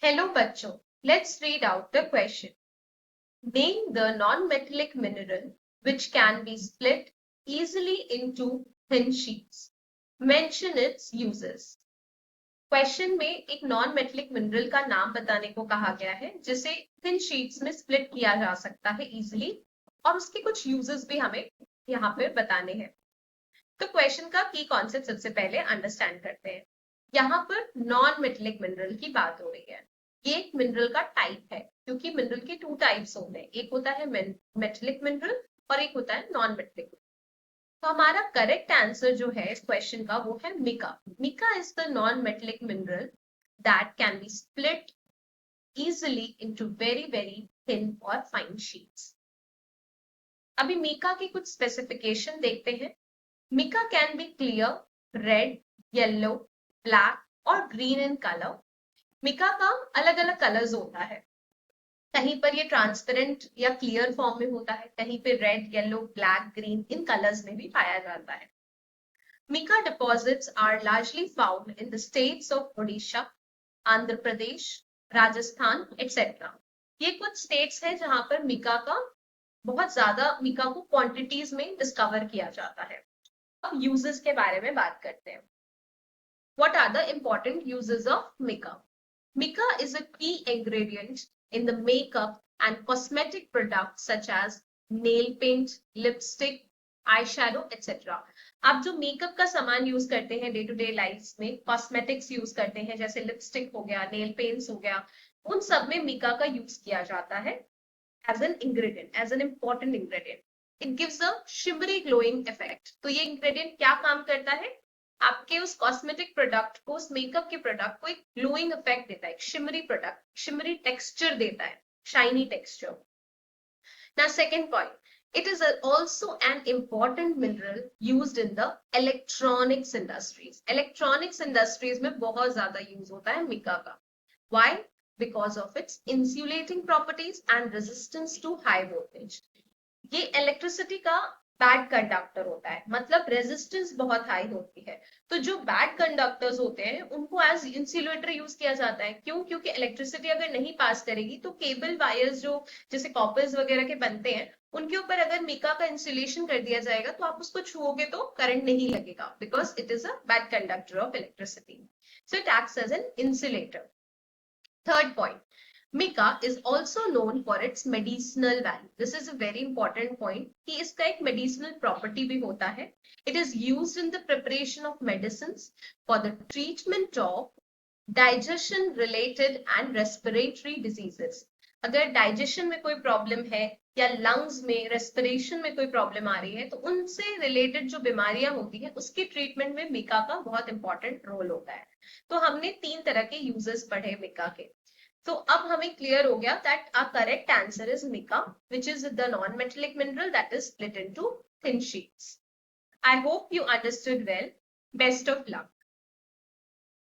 Hello बच्चों, let's read out the question. Name the non-metallic mineral which can be split easily into thin sheets. Mention its uses. Question में एक non metallic mineral का नाम बताने को कहा गया है जिसे थिन शीट्स में स्प्लिट किया जा सकता है इजीली और उसके कुछ यूजेस भी हमें यहाँ पर बताने हैं। तो क्वेश्चन का की कॉन्सेप्ट सबसे पहले अंडरस्टैंड करते हैं। यहाँ पर नॉन मेटेलिक मिनरल की बात हो रही है। ये एक मिनरल का टाइप है क्योंकि मिनरल के टू टाइप्स होते हैं, एक होता है मेटेलिक मिनरल और एक होता है नॉन मेटेलिक। तो हमारा करेक्ट आंसर जो है इस क्वेश्चन का वो है mica. Mica is the non metallic mineral that can be split easily into very very thin or fine sheets. अभी मिका की कुछ स्पेसिफिकेशन देखते हैं। Mica can be clear, red, yellow, black और green in color. Mica का अलग अलग colours होता है। कहीं पर ये ट्रांसपेरेंट या क्लियर फॉर्म में होता है, कहीं पे red, yellow, black, green in colours में भी पाया जाता है। Mica deposits are largely found in the states of Odisha, Andhra Pradesh, Rajasthan etc. ये कुछ स्टेट्स हैं जहां पर मिका का बहुत ज्यादा मिका को क्वांटिटीज में डिस्कवर किया जाता है। अब यूजेस के बारे में बात करते हैं। What are the important uses of mica? Mica is a key ingredient in the makeup and cosmetic products such as nail paint, lipstick, eyeshadow, etc. आप जो मेकअप का सामान यूज करते हैं डे टू डे लाइफ में, cosmetics use करते हैं जैसे लिपस्टिक हो गया, नेल पेंट्स हो गया, उन सब में मिका का यूज किया जाता है as an ingredient, as an important ingredient. It gives a shimmery glowing effect. तो ये इंग्रेडिएंट क्या काम करता है? आपके उस कॉस्मेटिक प्रोडक्ट को, उस मेकअप के प्रोडक्ट को एक ग्लोइंग इफेक्ट देता है, एक शिमरी प्रोडक्ट, शिमरी टेक्सचर देता है, shiny texture. Now second point, it is also an important mineral used in the electronics industries. Electronics industries में बहुत ज्यादा यूज होता है मिका का। Why? Because of its insulating properties and resistance to high voltage. ये electricity का bad conductor होता है, मतलब रेजिस्टेंस बहुत हाई होती है। तो जो बैड कंडक्टर्स होते हैं उनको एज इंसुलेटर यूज किया जाता है। क्यों? क्योंकि इलेक्ट्रिसिटी अगर नहीं पास करेगी तो केबल वायर्स जो जैसे कॉपर्स वगैरह के बनते हैं उनके ऊपर अगर मिका का इंसुलेशन कर दिया जाएगा तो आप उसको छुओगे तो करंट नहीं लगेगा, because it is a bad conductor of electricity. So it acts as an insulator. Third point, mica is also known for its medicinal value. This is a very important point कि इसका एक medicinal property भी होता है। It is used in the preparation of medicines for the treatment of digestion related and respiratory diseases. अगर digestion में कोई problem है या lungs में, respiration में कोई problem आ रही है तो उनसे related जो बीमारियां होती है उसकी treatment में मिका का बहुत important role होता है। तो हमने तीन तरह के uses पढ़े मिका के। तो अब हमें क्लियर हो गया that our correct answer is mica, which is the non-metallic mineral that is split into thin sheets. I hope you understood well. Best of luck.